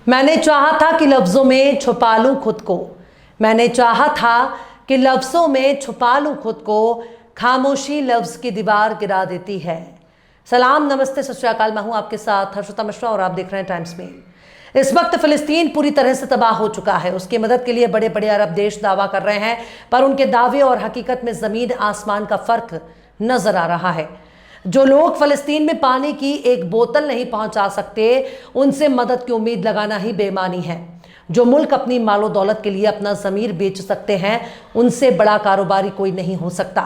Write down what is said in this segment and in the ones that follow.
मैंने चाहा था कि लफ्ज़ों में छुपा लूँ खुद को। मैंने चाहा था कि लफ्ज़ों में छुपा लूँ खुद को। खामोशी लफ्ज़ की दीवार गिरा देती है। सलाम, नमस्ते, सत श्री अकाल। मैं हूँ आपके साथ हर्षिता मिश्रा और आप देख रहे हैं टाइम्स मेल। इस वक्त फ़िलिस्तीन पूरी तरह से तबाह हो चुका है। उसकी मदद के लिए बड़े बड़े अरब देश दावा कर रहे हैं, पर उनके दावे और हकीकत में ज़मीन आसमान का फ़र्क नज़र आ रहा है। जो लोग फ़लस्तीन में पानी की एक बोतल नहीं पहुंचा सकते, उनसे मदद की उम्मीद लगाना ही बेईमानी है। जो मुल्क अपनी मालो दौलत के लिए अपना ज़मीर बेच सकते हैं, उनसे बड़ा कारोबारी कोई नहीं हो सकता।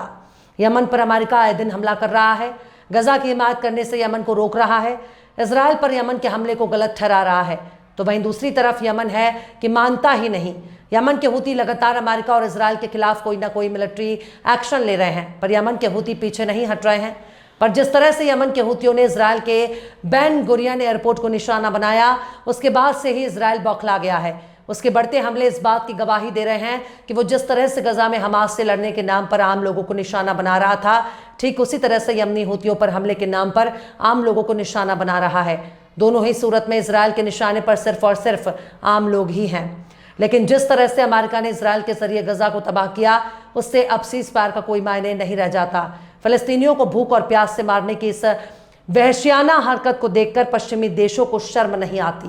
यमन पर अमेरिका आए दिन हमला कर रहा है। गजा की हिमायत करने से यमन को रोक रहा है। इजराइल पर यमन के हमले को गलत ठहरा रहा है। तो वहीं दूसरी तरफ यमन है कि मानता ही नहीं। यमन के हूती लगातार अमेरिका और इजराइल के खिलाफ कोई ना कोई मिलिट्री एक्शन ले रहे हैं, पर यमन के हूती पीछे नहीं हट रहे हैं। पर जिस तरह से यमन के हूतियों ने इजराइल के बेन गुरियन एयरपोर्ट को निशाना बनाया, उसके बाद से ही इजराइल बौखला गया है। उसके बढ़ते हमले इस बात की गवाही दे रहे हैं कि वो जिस तरह से गजा में हमास से लड़ने के नाम पर आम लोगों को निशाना बना रहा था, ठीक उसी तरह से यमनी हूतियों पर हमले के नाम पर आम लोगों को निशाना बना रहा है। दोनों ही सूरत में इजराइल के निशाने पर सिर्फ और सिर्फ आम लोग ही हैं। लेकिन जिस तरह से अमेरिका ने इजराइल के जरिए गजा को तबाह किया, उससे अब सीज़फायर का कोई मायने नहीं रह जाता। फ़लस्तीनियों को भूख और प्यास से मारने की इस वहशियाना हरकत को देखकर पश्चिमी देशों को शर्म नहीं आती।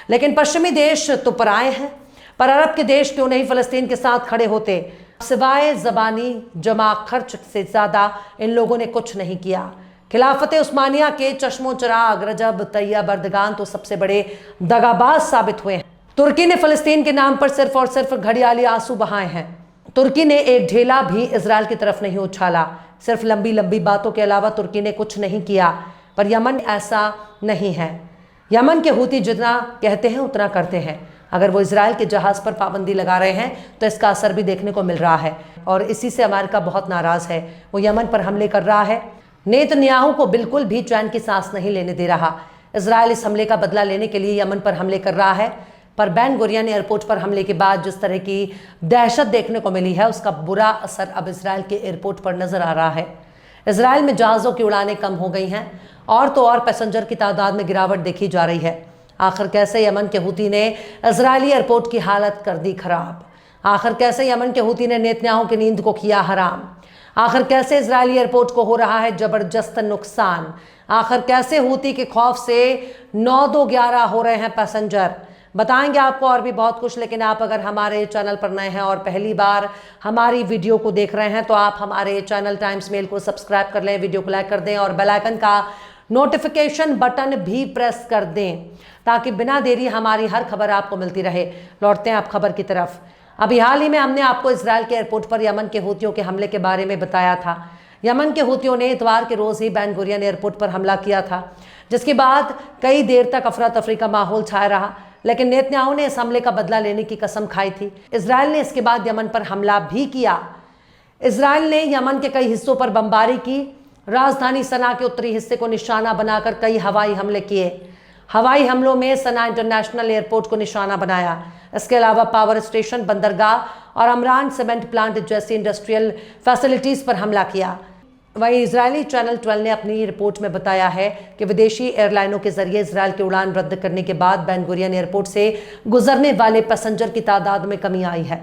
लेकिन पश्चिमी देश तो पराए हैं, पर अरब के देश क्यों नहीं फ़लस्तीन के साथ खड़े होते। सिवाय ज़बानी जमा खर्च से ज़्यादा इन लोगों ने कुछ नहीं किया। खिलाफत उस्मानिया के चश्मो चिराग रजब तैयब अर्दगान तो सबसे बड़े दगाबाज साबित हुए हैं। तुर्की ने फ़लस्तीन के नाम पर सिर्फ और सिर्फ घड़ियाली आंसू बहाए हैं। तुर्की ने एक ढेला भी इजराइल की तरफ नहीं उछाला। सिर्फ लंबी लंबी बातों के अलावा तुर्की ने कुछ नहीं किया। पर यमन ऐसा नहीं है। यमन के हूती जितना कहते हैं उतना करते हैं। अगर वो इजराइल के जहाज़ पर पाबंदी लगा रहे हैं तो इसका असर भी देखने को मिल रहा है, और इसी से अमेरिका बहुत नाराज़ है। वो यमन पर हमले कर रहा है। नेतन्याहू को बिल्कुल भी चैन की सांस नहीं लेने दे रहा। इजराइल इस हमले का बदला लेने के लिए यमन पर हमले कर रहा है, पर बेन गुरियन एयरपोर्ट पर हमले के बाद जिस तरह की दहशत देखने को मिली है, उसका बुरा असर अब इजराइल के एयरपोर्ट पर नजर आ रहा है। इजराइल में जहाज़ों की उड़ानें कम हो गई हैं, और तो और पैसेंजर की तादाद में गिरावट देखी जा रही है। आखिर कैसे यमन के हूती ने इजरायली एयरपोर्ट की हालत कर दी खराब। आखिर कैसे यमन के हूती ने नेतन्याहू की नींद को किया हराम। आखिर कैसे इजरायली एयरपोर्ट को हो रहा है जबरदस्त नुकसान। आखिर कैसे हूती के खौफ से 9-2-11 हो रहे हैं पैसेंजर। बताएंगे आपको और भी बहुत कुछ। लेकिन आप अगर हमारे चैनल पर नए हैं और पहली बार हमारी वीडियो को देख रहे हैं, तो आप हमारे चैनल टाइम्स मेल को सब्सक्राइब कर लें, वीडियो को लाइक कर दें और बेल आइकन का नोटिफिकेशन बटन भी प्रेस कर दें, ताकि बिना देरी हमारी हर खबर आपको मिलती रहे। लौटते हैं आप खबर की तरफ। अभी हाल ही में हमने आपको इजराइल के एयरपोर्ट पर यमन के हूतियों के हमले के बारे में बताया था। यमन के हूतियों ने इतवार के रोज़ ही बेन गुरियन एयरपोर्ट पर हमला किया था, जिसके बाद कई देर तक अफरा तफरी का माहौल छाया रहा। लेकिन नेतन्याहू ने इस हमले का बदला लेने की कसम खाई थी। इजराइल ने इसके बाद यमन पर हमला भी किया। इजराइल ने यमन के कई हिस्सों पर बमबारी की। राजधानी सना के उत्तरी हिस्से को निशाना बनाकर कई हवाई हमले किए। हवाई हमलों में सना इंटरनेशनल एयरपोर्ट को निशाना बनाया। इसके अलावा पावर स्टेशन, बंदरगाह और अमरान सीमेंट प्लांट जैसी इंडस्ट्रियल फैसिलिटीज़ पर हमला किया। वहीं इजरायली चैनल 12 ने अपनी रिपोर्ट में बताया है कि विदेशी एयरलाइनों के जरिए इजराइल की उड़ान रद्द करने के बाद बेन गुरियन एयरपोर्ट से गुजरने वाले पैसेंजर की तादाद में कमी आई है।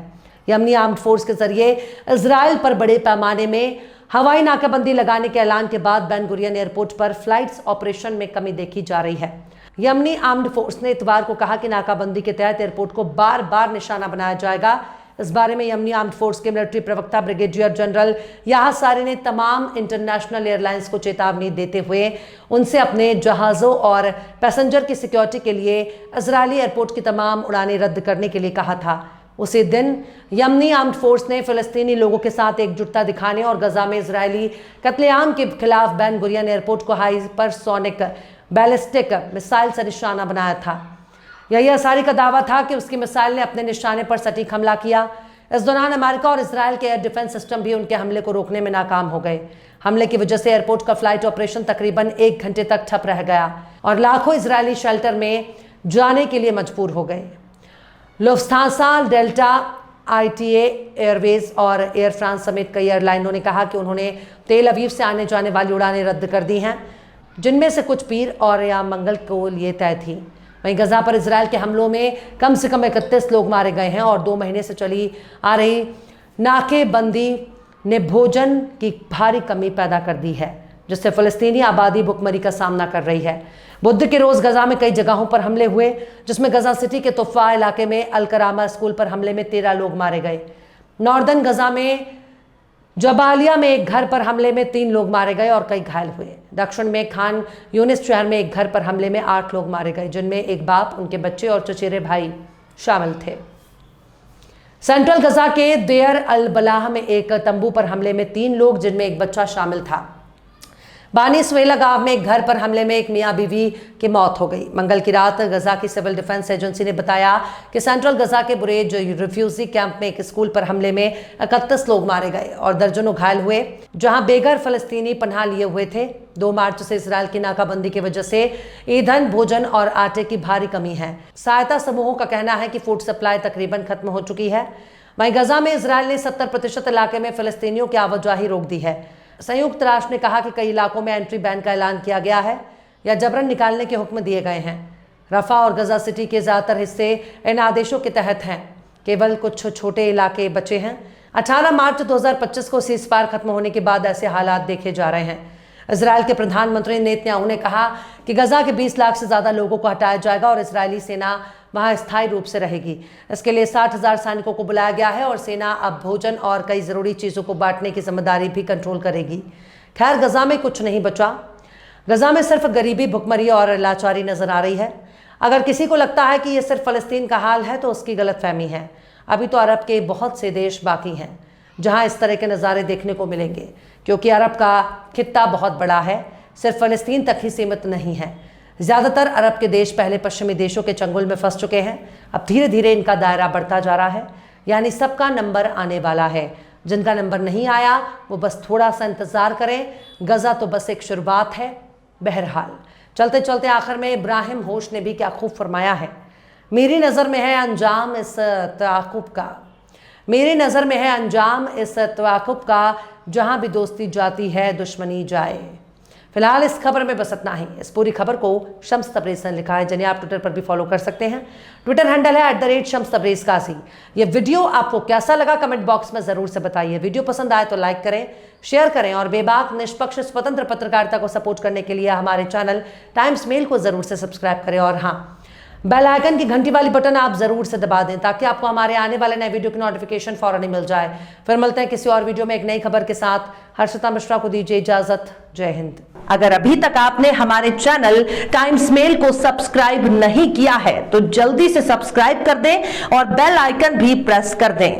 यमनी आर्म्ड फोर्स के जरिए इजराइल पर बड़े पैमाने में हवाई नाकाबंदी लगाने के ऐलान के बाद बेन गुरियन एयरपोर्ट पर फ्लाइट्स ऑपरेशन में कमी देखी जा रही है। यमनी आर्म्ड फोर्स ने इतवार को कहा कि नाकाबंदी के तहत एयरपोर्ट को बार बार निशाना बनाया जाएगा। इस बारे में यमनी आर्म्ड फोर्स के मिलिट्री प्रवक्ता ब्रिगेडियर जनरल याह सारी ने तमाम इंटरनेशनल एयरलाइंस को चेतावनी देते हुए उनसे अपने जहाज़ों और पैसेंजर की सिक्योरिटी के लिए इजरायली एयरपोर्ट की तमाम उड़ानें रद्द करने के लिए कहा था। उसी दिन यमनी आर्म्ड फोर्स ने फ़लस्तीनी लोगों के साथ एकजुटता दिखाने और गजा में इजरायली कत्लेआम के खिलाफ बेन गुरियन एयरपोर्ट को हाइपरसोनिक बैलिस्टिक मिसाइल से निशाना बनाया था। यही अंसारी का दावा था कि उसकी मिसाइल ने अपने निशाने पर सटीक हमला किया। इस दौरान अमेरिका और इजराइल के एयर डिफेंस सिस्टम भी उनके हमले को रोकने में नाकाम हो गए। हमले की वजह से एयरपोर्ट का फ्लाइट ऑपरेशन तकरीबन 1 घंटे तक ठप रह गया और लाखों इजरायली शेल्टर में जाने के लिए मजबूर हो गए। लुफ्थांसा, डेल्टा, ITA एयरवेज और एयर फ्रांस समेत कई एयरलाइनों ने कहा कि उन्होंने तेल अवीव से आने जाने वाली उड़ानें रद्द कर दी हैं, जिनमें से कुछ पीर और या मंगल को लिए तय थी। वहीं गजा पर इजराइल के हमलों में कम से कम 31 लोग मारे गए हैं और 2 महीने से चली आ रही नाकेबंदी ने भोजन की भारी कमी पैदा कर दी है, जिससे फलस्तीनी आबादी भुखमरी का सामना कर रही है। बुध के रोज गजा में कई जगहों पर हमले हुए, जिसमें गजा सिटी के तुफा इलाके में अल-करामा स्कूल पर हमले में 13 लोग मारे गए। नॉर्दर्न गजा में जबालिया में एक घर पर हमले में 3 लोग मारे गए और कई घायल हुए। दक्षिण में खान यूनिस शहर में एक घर पर हमले में 8 लोग मारे गए, जिनमें एक बाप, उनके बच्चे और चचेरे भाई शामिल थे। सेंट्रल गजा के देयर अल बलाह में एक तंबू पर हमले में 3 लोग, जिनमें एक बच्चा शामिल था। बानी स्वेला गांव में एक घर पर हमले में एक मियां बीवी की मौत हो गई। मंगल की रात गजा की सिविल डिफेंस एजेंसी ने बताया कि सेंट्रल गजा के बुरेज रिफ्यूजी कैंप में एक स्कूल पर हमले में 31 लोग मारे गए और दर्जनों घायल हुए, जहां बेघर फलस्तीनी पनाह लिए हुए थे। 2 मार्च से इसराइल की नाकाबंदी की वजह से ईंधन, भोजन और आटे की भारी कमी है। सहायता समूहों का कहना है कि फूड सप्लाई तकरीबन खत्म हो चुकी है। वहीं गजा में इसराइल ने 70% इलाके में फलस्तीनियों की आवाजाही रोक दी है। संयुक्त राष्ट्र ने कहा कि कई इलाकों में एंट्री बैन का ऐलान किया गया है या जबरन निकालने के हुक्म दिए गए हैं। रफा और गजा सिटी के ज़्यादातर हिस्से इन आदेशों के तहत हैं, केवल कुछ छोटे इलाके बचे हैं। 18 मार्च 2025 को सीज़फायर खत्म होने के बाद ऐसे हालात देखे जा रहे हैं। इजराइल के प्रधानमंत्री नेतन्याहू ने कहा कि गजा के 20 लाख से ज़्यादा लोगों को हटाया जाएगा और इजरायली सेना वहां स्थायी रूप से रहेगी। इसके लिए 60,000 सैनिकों को बुलाया गया है और सेना अब भोजन और कई ज़रूरी चीज़ों को बांटने की जिम्मेदारी भी कंट्रोल करेगी। खैर, गजा में कुछ नहीं बचा। गजा में सिर्फ गरीबी, भुखमरी और लाचारी नजर आ रही है। अगर किसी को लगता है कि यह सिर्फ फ़लस्तीन का हाल है तो उसकी गलतफहमी है। अभी तो अरब के बहुत से देश बाकी हैं जहां इस तरह के नज़ारे देखने को मिलेंगे, क्योंकि अरब का खित्ता बहुत बड़ा है, सिर्फ फ़लस्तीन तक ही सीमित नहीं है। ज़्यादातर अरब के देश पहले पश्चिमी देशों के चंगुल में फंस चुके हैं। अब धीरे धीरे इनका दायरा बढ़ता जा रहा है, यानी सबका नंबर आने वाला है। जिनका नंबर नहीं आया वो बस थोड़ा सा इंतज़ार करें। गजा तो बस एक शुरुआत है। बहरहाल, चलते चलते आखिर में इब्राहिम होश ने भी क्या खूब फरमाया है, मेरी नज़र में है अंजाम इस तआक़ुब का, मेरी नज़र में है अंजाम इस तआक़ुब का, जहाँ भी दोस्ती जाती है दुश्मनी जाए। फिलहाल इस खबर में बस इतना ही। इस पूरी खबर को शम्स तबरेज़ ने लिखा है, जिन्हें आप ट्विटर पर भी फॉलो कर सकते हैं। ट्विटर हैंडल है @शम्स तबरेज़ काज़ी। ये वीडियो आपको कैसा लगा कमेंट बॉक्स में ज़रूर से बताइए। वीडियो पसंद आए तो लाइक करें, शेयर करें और बेबाक, निष्पक्ष, स्वतंत्र पत्रकारिता को सपोर्ट करने के लिए हमारे चैनल टाइम्स मेल को ज़रूर से सब्सक्राइब करें और हाँ, बेल आइकन की घंटी वाली बटन आप ज़रूर से दबा दें ताकि आपको हमारे आने वाले नए वीडियो की नोटिफिकेशन फ़ौरन ही मिल जाए। फिर मिलते हैं किसी और वीडियो में एक नई खबर के साथ। हर्षिता मिश्रा को दीजिए इजाज़त। जय हिंद। अगर अभी तक आपने हमारे चैनल टाइम्स मेल को सब्सक्राइब नहीं किया है तो जल्दी से सब्सक्राइब कर दें और बेल आइकन भी प्रेस कर दें।